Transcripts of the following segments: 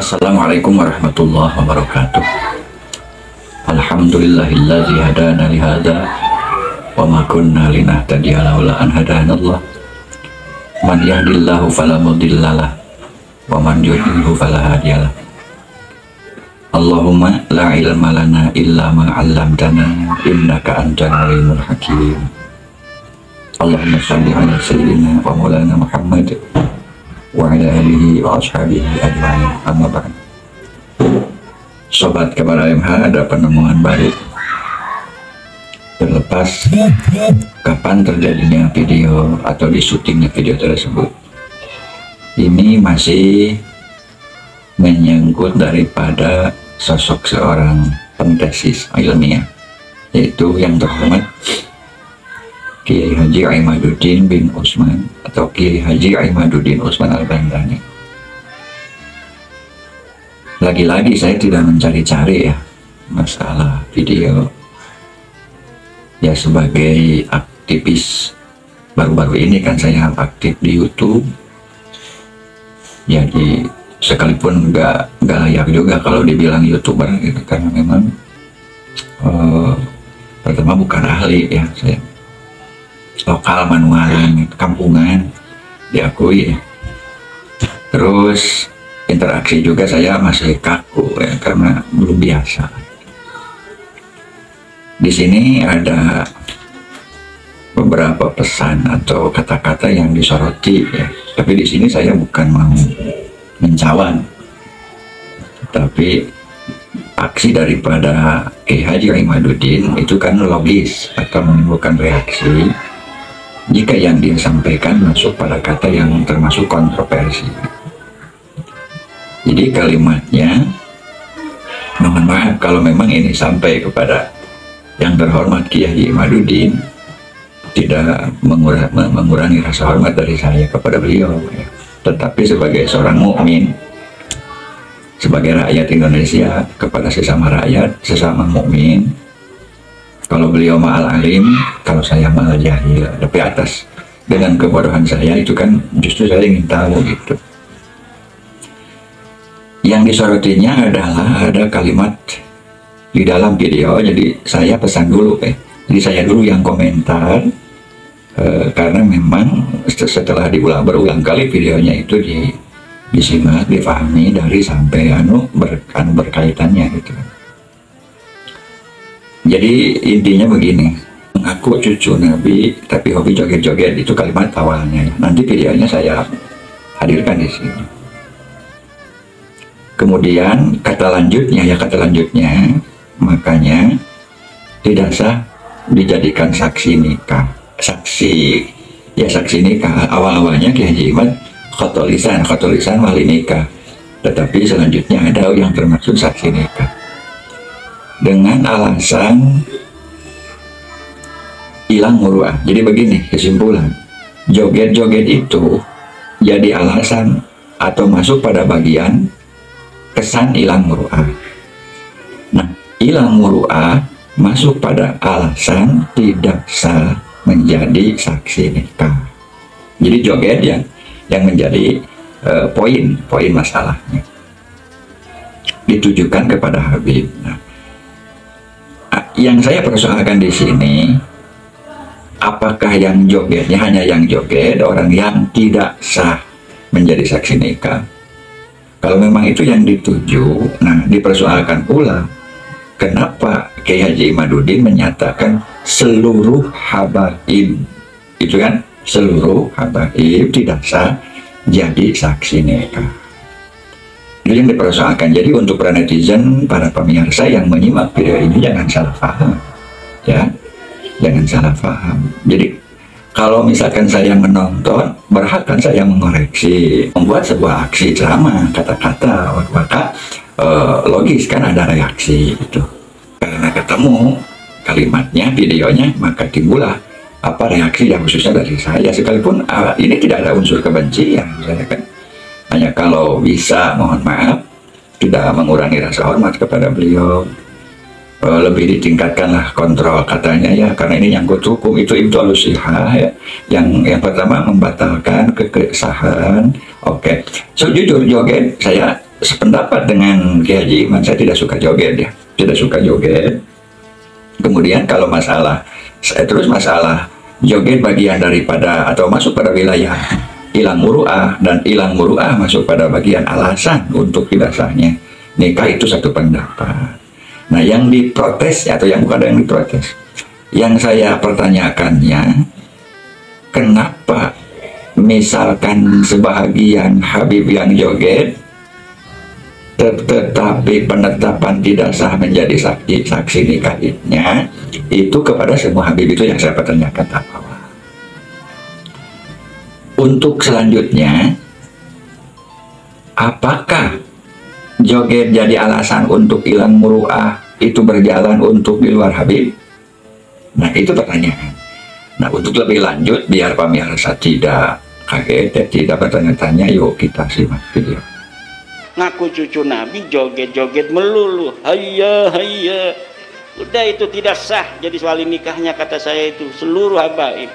Assalamualaikum warahmatullahi wabarakatuh. Alhamdulillahilladzi hadana li hadza wa ma kunna linahtadiya laula an hadanallah. Man yahdihillahu fala mudhillalah wa man yudhlilhu fala hadiyalah. Allahumma la ilma lana illa ma 'allamtana innaka antal alimul hakim. Allahumma shalli ala sayyidina wa maulana Muhammad wa ala alihi wa ashabihi ajma'in, amma ba'd. Sobat Kabar AMH, ada penemuan baru. Terlepas kapan terjadinya video atau disutingnya video tersebut, ini masih menyangkut daripada sosok seorang pentesis ilmiah, yaitu yang terhormat Kiai Haji Imaduddin bin Utsman atau Kiai Haji Imaduddin Utsman Al-Bandani. Lagi-lagi saya tidak mencari-cari ya masalah video. Ya, sebagai aktivis baru-baru ini kan saya aktif di YouTube. Jadi sekalipun nggak layak juga kalau dibilang YouTuber gitu, karena memang pertama bukan ahli ya, saya lokal, manualan, kampungan diakui ya. Terus interaksi juga saya masih kaku ya, karena belum biasa. Di sini ada beberapa pesan atau kata-kata yang disoroti ya, tapi di sini saya bukan mau mencawan, tapi aksi daripada Kiai Haji Imaduddin itu kan logis atau menimbulkan reaksi jika yang dia sampaikan masuk pada kata yang termasuk kontroversi. Jadi kalimatnya, mohon maaf kalau memang ini sampai kepada yang terhormat Kiai Haji Imaduddin, tidak mengurangi rasa hormat dari saya kepada beliau ya. Tetapi sebagai seorang mukmin, sebagai rakyat Indonesia, kepada sesama rakyat, sesama mukmin, kalau beliau ma'al alim, kalau saya ma'al jahil, tapi atas dengan kebodohan saya itu kan justru saya ingin tahu gitu. Yang disorotinya adalah ada kalimat di dalam video, jadi saya pesan dulu jadi saya dulu yang komentar, karena memang setelah berulang kali videonya itu disimak, difahami dari sampai berkaitannya gitu. Jadi intinya begini, aku cucu Nabi tapi hobi joget-joget, itu kalimat awalnya. Nanti videonya saya hadirkan di sini. Kemudian kata lanjutnya, makanya tidak sah dijadikan saksi nikah. Saksi nikah awal-awalnya Kiai Haji Imad khotolisan wali nikah, tetapi selanjutnya ada yang termasuk saksi nikah dengan alasan hilang muruah. Jadi begini kesimpulan, joget-joget itu jadi alasan atau masuk pada bagian kesan hilang muruah. Nah, hilang muruah masuk pada alasan tidak sah menjadi saksi nikah. Jadi joget yang menjadi poin masalahnya ditujukan kepada Habib. Nah, yang saya persoalkan di sini, apakah yang jogetnya hanya yang joget orang yang tidak sah menjadi saksi nikah? Kalau memang itu yang dituju, nah dipersoalkan pula kenapa Kiai Haji Imaduddin menyatakan seluruh habaib, itu kan seluruh habaib tidak sah jadi saksi nikah. Itu yang dipersoalkan. Jadi untuk para netizen, para pemirsa yang menyimak video ini jangan salah paham ya, jangan salah paham. Jadi kalau misalkan saya menonton, berhak kan saya mengoreksi, membuat sebuah aksi ceramah, kata-kata, maka logis kan ada reaksi itu. Karena ketemu kalimatnya, videonya, maka timbullah reaksi yang khususnya dari saya. Sekalipun ini tidak ada unsur kebencian, misalnya kan. Hanya kalau bisa, mohon maaf, tidak mengurangi rasa hormat kepada beliau. Lebih ditingkatkanlah kontrol katanya ya, karena ini nyangkut hukum. Itu ibtalus sihah ya. Yang pertama membatalkan kekesahan. Oke. So jujur joget saya sependapat dengan Ki Haji Iman. Saya tidak suka joget ya, tidak suka joget. Kemudian kalau masalah joget bagian daripada atau masuk pada wilayah hilang muru'ah, dan hilang muru'ah masuk pada bagian alasan untuk tidak sahnya nikah, itu satu pendapat. Nah, yang diprotes atau yang bukan yang diprotes, yang saya pertanyakannya, kenapa misalkan sebahagian Habib yang joget tetapi penetapan tidak sah menjadi saksi nikahnya itu kepada semua Habib, itu yang saya pertanyakan tak apa. Untuk selanjutnya, apakah joget jadi alasan untuk hilang muru'ah itu berjalan untuk di luar Habib? Nah, itu pertanyaan. Nah, untuk lebih lanjut, biar pemirsa tidak kaget, tidak bertanya-tanya, yuk kita simak video. Ngaku cucu Nabi joget-joget melulu, hayya hayya, udah itu tidak sah jadi wali nikahnya, kata saya itu seluruh habaib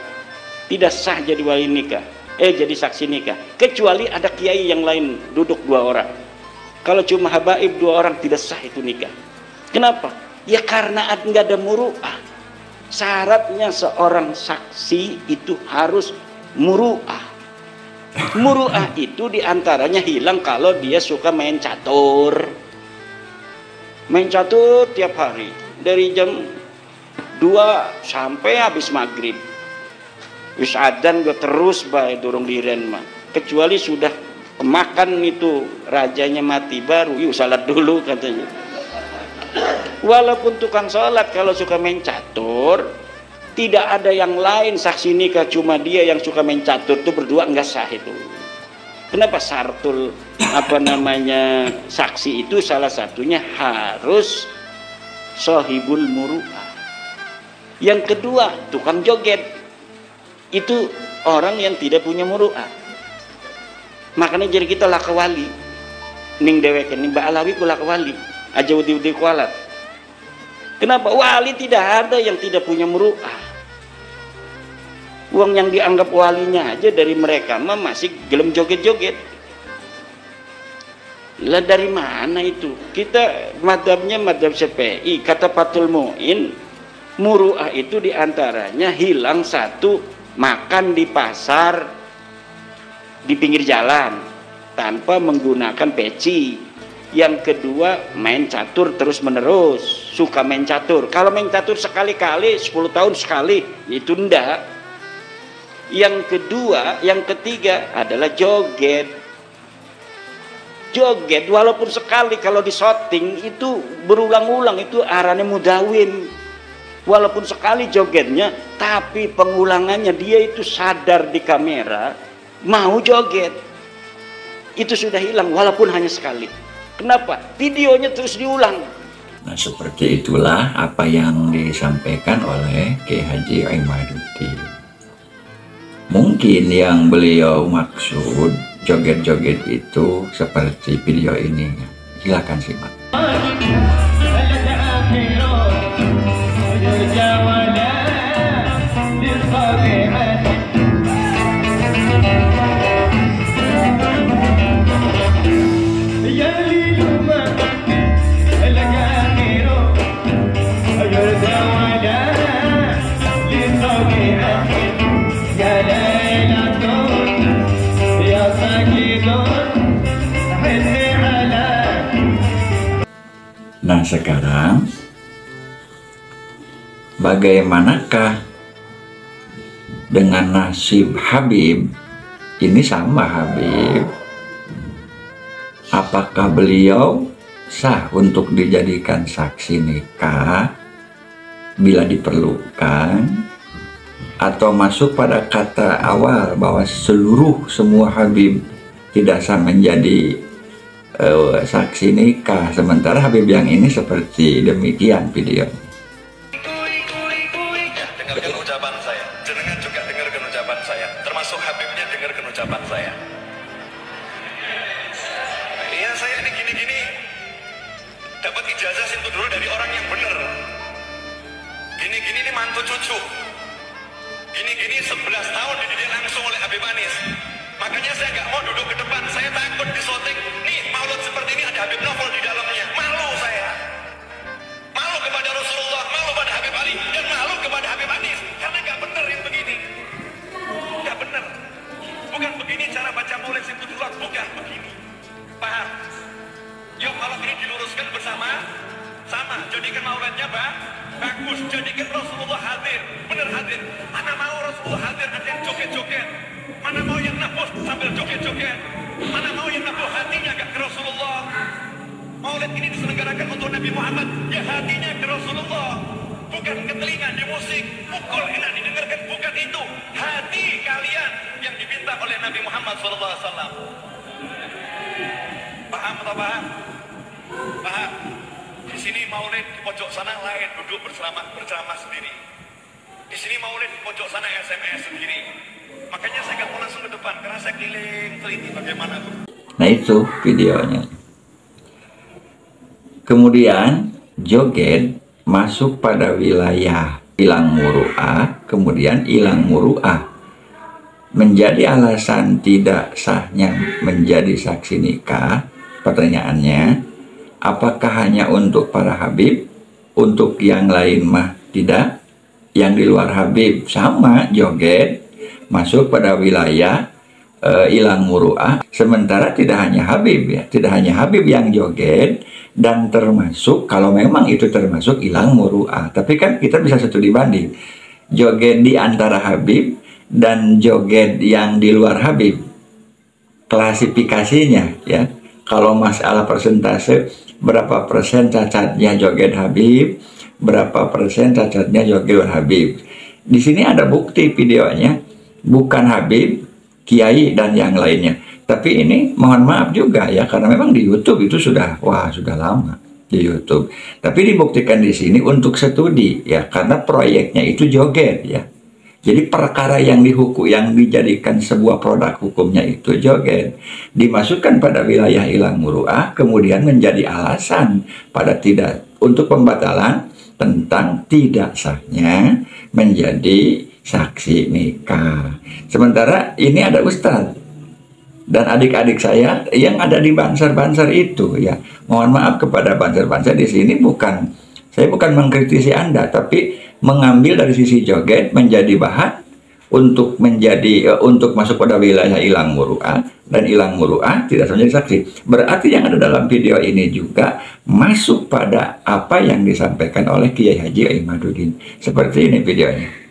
tidak sah jadi wali nikah, jadi saksi nikah, kecuali ada kiai yang lain duduk 2 orang. Kalau cuma habaib 2 orang tidak sah itu nikah. Kenapa? Ya karena nggak ada muru'ah. Syaratnya seorang saksi itu harus muru'ah. Muru'ah itu diantaranya hilang kalau dia suka main catur. Main catur tiap hari dari jam 2 sampai habis maghrib. Wis adzan gue terus bae durung diren mah. Kecuali sudah kemakan itu rajanya mati baru yuk salat dulu katanya. Walaupun tukang salat kalau suka main catur, tidak ada yang lain saksi nikah, cuma dia yang suka main catur, itu berdua enggak sah itu. Kenapa? Syartul saksi itu salah satunya harus sohibul muru'ah. Yang kedua, tukang joget itu orang yang tidak punya muru'ah. Makanya jadi kita laka wali ning dewek ning Mbak Alawi ku laka wali aja udi-udi kualat. Kenapa? Wali tidak ada yang tidak punya muru'ah. Uang yang dianggap walinya aja dari mereka mah masih gelem joget-joget. Lah dari mana itu? Kita madhabnya madhab Syafi'i, kata Fathul Mu'in, muru'ah itu diantaranya hilang satu, makan di pasar di pinggir jalan tanpa menggunakan peci. Yang kedua, main catur terus menerus, suka main catur. Kalau main catur sekali-kali 10 tahun sekali itu ndak. Yang kedua, yang ketiga adalah joget. Joget walaupun sekali kalau di shooting itu berulang-ulang, itu arane mudawin. Walaupun sekali jogetnya, tapi pengulangannya dia itu sadar di kamera mau joget. Itu sudah hilang walaupun hanya sekali. Kenapa? Videonya terus diulang. Nah, seperti itulah apa yang disampaikan oleh Ki Haji Imaduddin. Mungkin yang beliau maksud joget-joget itu seperti video ini. Silakan simak. Nah, sekarang bagaimanakah dengan nasib Habib? Ini sama Habib. Apakah beliau sah untuk dijadikan saksi nikah bila diperlukan, atau masuk pada kata awal bahwa semua Habib tidak sah menjadi saksi nikah, sementara Habib yang ini seperti demikian video. Dengarkan ucapan saya, jenengan juga dengarkan ucapan saya, termasuk Habibnya dengarkan ucapan saya. Iya, saya ini gini-gini dapat ijazah itu dulu dari orang yang benar. Gini-gini ini mantu cucu. Gini-gini 11 tahun dididik langsung oleh Habib Anis. Makanya saya nggak mau duduk ke depan, saya takut disoting. Nih, maulid seperti ini ada Habib Novel di dalamnya. Malu saya. Malu kepada Rasulullah, malu pada Habib Ali, dan malu kepada Habib Anis. Karena nggak benar yang begini. Nggak benar. Bukan begini cara baca maulid Simkudulat, bukan begini. Paham? Yuk malam ini diluruskan bersama. Sama, jadikan maulidnya bagus, jadikan Rasulullah hadir, benar hadir. Mana mau Rasulullah hadir ada yang joget-joget, mana mau yang nafas sambil joget-joget, mana mau yang nafas hatinya gak ke Rasulullah. Maulid ini diselenggarakan untuk Nabi Muhammad, ya hatinya ke Rasulullah, bukan ke telinga di musik, pukul enak didengarkan, bukan itu. Hati kalian yang diminta oleh Nabi Muhammad SAW. Paham atau paham? Paham? Di sini maulid di pojok sana lain, duduk berceramah sendiri. Di sini maulid di pojok sana SMS sendiri. Makanya saya nggak mau langsung ke depan karena saya keliling teliti bagaimana tuh. Nah itu videonya. Kemudian joget masuk pada wilayah hilang muru'ah, kemudian hilang muru'ah. Menjadi alasan tidak sahnya menjadi saksi nikah, pertanyaannya, apakah hanya untuk para Habib, untuk yang lain mah tidak? Yang di luar Habib sama joget masuk pada wilayah hilang muru'ah. Sementara tidak hanya Habib ya, tidak hanya Habib yang joget dan termasuk kalau memang itu termasuk hilang muru'ah. Tapi kan kita bisa studi banding joget di antara Habib dan joget yang di luar Habib. Klasifikasinya ya, kalau masalah persentase berapa persen cacatnya joget Habib, berapa persen cacatnya joget Habib. Di sini ada bukti videonya, bukan Habib, Kiai dan yang lainnya. Tapi ini mohon maaf juga ya, karena memang di YouTube itu sudah lama di YouTube. Tapi dibuktikan di sini untuk studi ya, karena proyeknya itu joget ya. Jadi perkara yang yang dijadikan sebuah produk hukumnya itu joget, dimasukkan pada wilayah hilang muru'ah, kemudian menjadi alasan pada untuk pembatalan tentang tidak sahnya menjadi saksi nikah. Sementara ini ada ustadz dan adik-adik saya yang ada di banser-banser itu ya. Mohon maaf kepada banser-banser di sini, saya bukan mengkritisi Anda, tapi mengambil dari sisi joget menjadi bahan untuk masuk pada wilayah hilang muru'ah, dan hilang muru'ah tidak menjadi saksi. Berarti yang ada dalam video ini juga masuk pada apa yang disampaikan oleh Kiai Haji Imaduddin. Seperti ini videonya.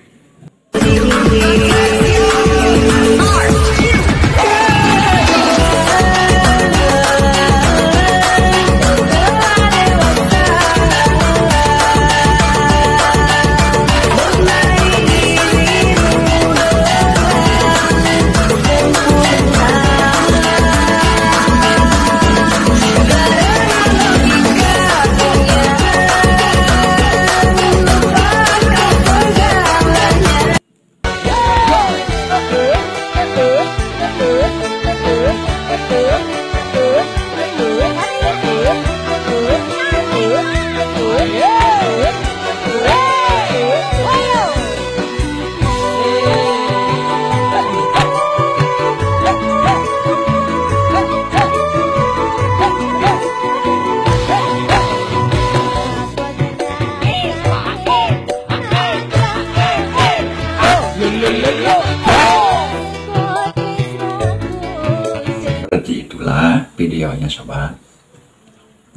Seperti itulah videonya sobat.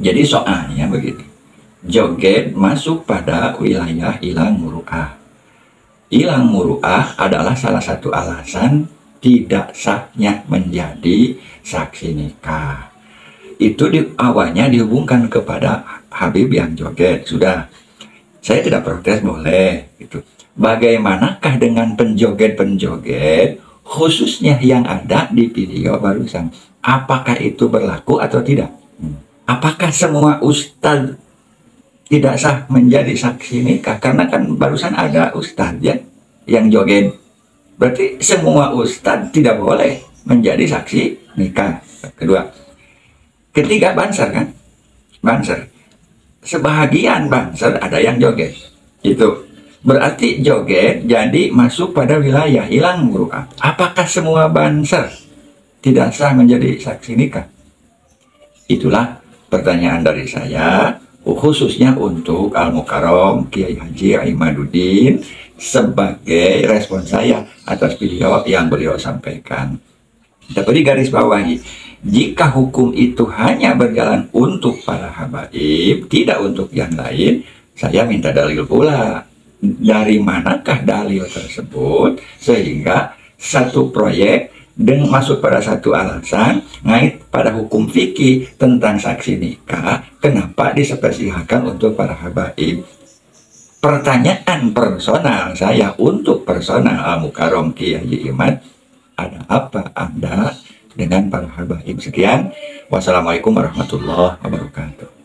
Jadi soalnya begini, joget masuk pada wilayah hilang muru'ah. Hilang muru'ah adalah salah satu alasan tidak sahnya menjadi saksi nikah. Itu awalnya dihubungkan kepada Habib yang joget. Sudah, saya tidak protes, boleh gitu. Bagaimanakah dengan penjoget-penjoget khususnya yang ada di video barusan? Apakah itu berlaku atau tidak? Apakah semua ustadz tidak sah menjadi saksi nikah? Karena kan barusan ada ustadz ya yang joget. Berarti semua ustadz tidak boleh menjadi saksi nikah. Kedua, ketiga banser kan? Banser. Sebahagian banser ada yang joget. Itu berarti joget jadi masuk pada wilayah hilang muru'ah. Apakah semua banser tidak sah menjadi saksi nikah? Itulah pertanyaan dari saya, khususnya untuk Al-Mukarram Kiai Haji Imaduddin, sebagai respon saya atas video yang beliau sampaikan. Dapat digaris bawahi, jika hukum itu hanya berjalan untuk para habaib, tidak untuk yang lain, saya minta dalil pula. Dari manakah dalil tersebut sehingga satu proyek dan masuk pada satu alasan ngait pada hukum fikih tentang saksi nikah, kenapa dispesialkan untuk para habaib? Pertanyaan personal saya untuk personal Al-Mukarram Kiai Imad, ada apa Anda dengan para habaib? Sekian, wassalamualaikum warahmatullahi wabarakatuh.